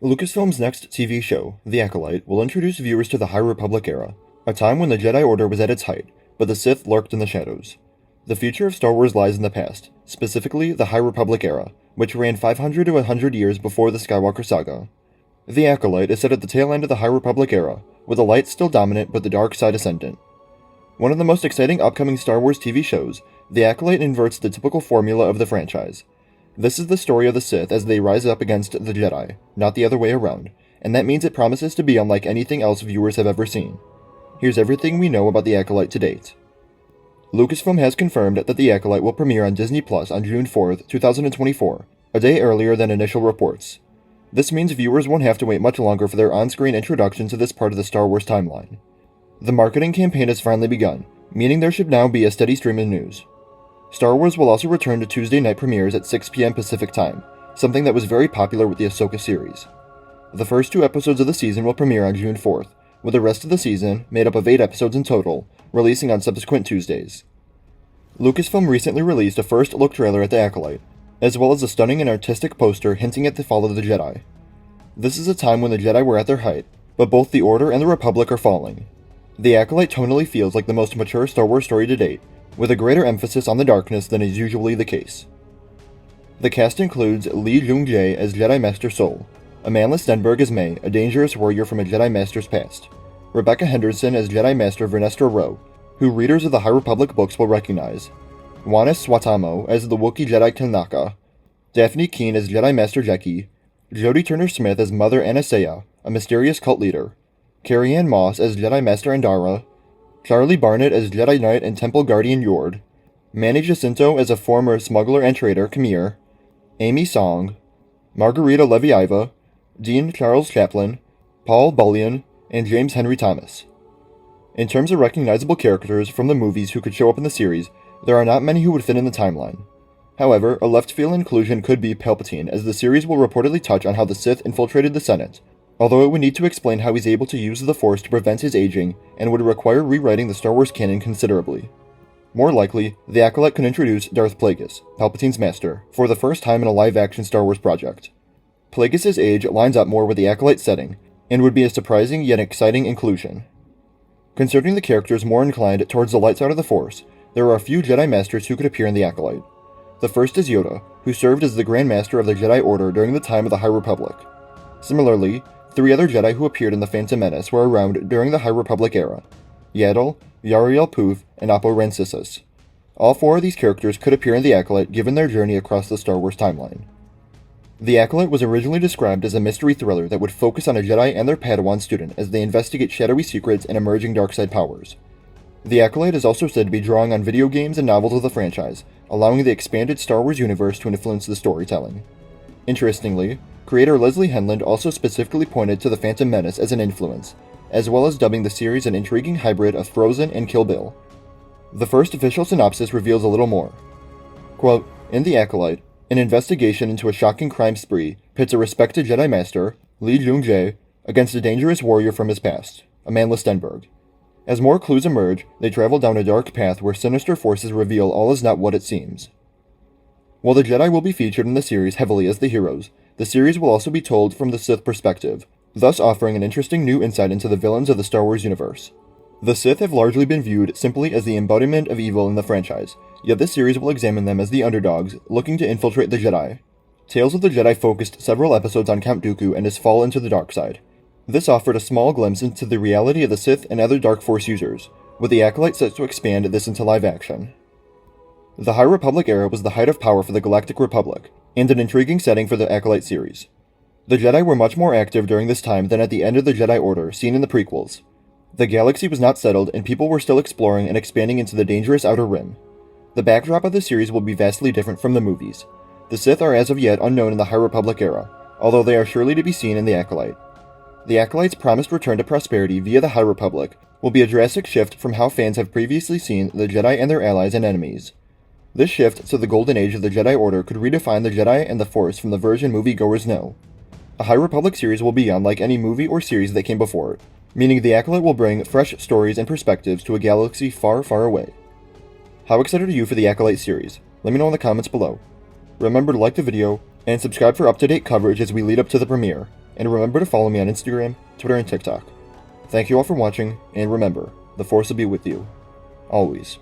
Lucasfilm's next TV show, The Acolyte, will introduce viewers to the High Republic era, a time when the Jedi Order was at its height, but the Sith lurked in the shadows. The future of Star Wars lies in the past, specifically the High Republic era, which ran 500 to 100 years before the Skywalker saga. The Acolyte is set at the tail end of the High Republic era, with the light still dominant but the dark side ascendant. One of the most exciting upcoming Star Wars TV shows, The Acolyte inverts the typical formula of the franchise. This is the story of the Sith as they rise up against the Jedi, not the other way around, and that means it promises to be unlike anything else viewers have ever seen. Here's everything we know about The Acolyte to date. Lucasfilm has confirmed that The Acolyte will premiere on Disney Plus on June 4th, 2024, a day earlier than initial reports. This means viewers won't have to wait much longer for their on-screen introduction to this part of the Star Wars timeline. The marketing campaign has finally begun, meaning there should now be a steady stream of news. Star Wars will also return to Tuesday night premieres at 6 p.m. Pacific Time, something that was very popular with the Ahsoka series. The first 2 episodes of the season will premiere on June 4th, with the rest of the season, made up of 8 episodes in total, releasing on subsequent Tuesdays. Lucasfilm recently released a first-look trailer at The Acolyte, as well as a stunning and artistic poster hinting at the fall of the Jedi. This is a time when the Jedi were at their height, but both the Order and the Republic are falling. The Acolyte tonally feels like the most mature Star Wars story to date, with a greater emphasis on the darkness than is usually the case. The cast includes Lee Jung-jae as Jedi Master Sol, Amandla Stenberg as May, a dangerous warrior from a Jedi Master's past, Rebecca Henderson as Jedi Master Vernestra Rwoh, who readers of the High Republic books will recognize, Juanis Swatamo as the Wookiee Jedi Kanaka, Daphne Keane as Jedi Master Jeki, Jodie Turner-Smith as Mother Anastasia, a mysterious cult leader, Carrie-Anne Moss as Jedi Master Andara, Charlie Barnett as Jedi Knight and Temple Guardian Yord, Manny Jacinto as a former smuggler and traitor Khmer, Amy Song, Margarita Leviiva, Dean Charles Chaplin, Paul Bullion, and James Henry Thomas. In terms of recognizable characters from the movies who could show up in the series, there are not many who would fit in the timeline. However, a left-field inclusion could be Palpatine, as the series will reportedly touch on how the Sith infiltrated the Senate, although it would need to explain how he's able to use the Force to prevent his aging and would require rewriting the Star Wars canon considerably. More likely, The Acolyte could introduce Darth Plagueis, Palpatine's master, for the first time in a live-action Star Wars project. Plagueis' age lines up more with the Acolyte setting, and would be a surprising yet exciting inclusion. Concerning the characters more inclined towards the light side of the Force, there are a few Jedi Masters who could appear in The Acolyte. The first is Yoda, who served as the Grand Master of the Jedi Order during the time of the High Republic. Similarly, 3 other Jedi who appeared in The Phantom Menace were around during the High Republic era: Yaddle, Yarael Pooth, and Oppo Rancisis. All 4 of these characters could appear in The Acolyte given their journey across the Star Wars timeline. The Acolyte was originally described as a mystery thriller that would focus on a Jedi and their Padawan student as they investigate shadowy secrets and emerging dark-side powers. The Acolyte is also said to be drawing on video games and novels of the franchise, allowing the expanded Star Wars universe to influence the storytelling. Interestingly, creator Leslie Henland also specifically pointed to The Phantom Menace as an influence, as well as dubbing the series an intriguing hybrid of Frozen and Kill Bill. The first official synopsis reveals a little more. Quote, in The Acolyte, an investigation into a shocking crime spree pits a respected Jedi Master, Lee Jung-jae, against a dangerous warrior from his past, Amandla Stenberg. As more clues emerge, they travel down a dark path where sinister forces reveal all is not what it seems. While the Jedi will be featured in the series heavily as the heroes, the series will also be told from the Sith perspective, thus offering an interesting new insight into the villains of the Star Wars universe. The Sith have largely been viewed simply as the embodiment of evil in the franchise, yet this series will examine them as the underdogs, looking to infiltrate the Jedi. Tales of the Jedi focused several episodes on Count Dooku and his fall into the dark side. This offered a small glimpse into the reality of the Sith and other Dark Force users, with the Acolyte set to expand this into live action. The High Republic era was the height of power for the Galactic Republic, and an intriguing setting for the Acolyte series. The Jedi were much more active during this time than at the end of the Jedi Order seen in the prequels. The galaxy was not settled and people were still exploring and expanding into the dangerous Outer Rim. The backdrop of the series will be vastly different from the movies. The Sith are as of yet unknown in the High Republic era, although they are surely to be seen in The Acolyte. The Acolyte's promised return to prosperity via the High Republic will be a drastic shift from how fans have previously seen the Jedi and their allies and enemies. This shift to the Golden Age of the Jedi Order could redefine the Jedi and the Force from the version moviegoers know. A High Republic series will be unlike any movie or series that came before it, meaning The Acolyte will bring fresh stories and perspectives to a galaxy far, far away. How excited are you for the Acolyte series? Let me know in the comments below. Remember to like the video, and subscribe for up-to-date coverage as we lead up to the premiere. and remember to follow me on Instagram, Twitter, and TikTok. Thank you all for watching, and remember, the Force will be with you. Always.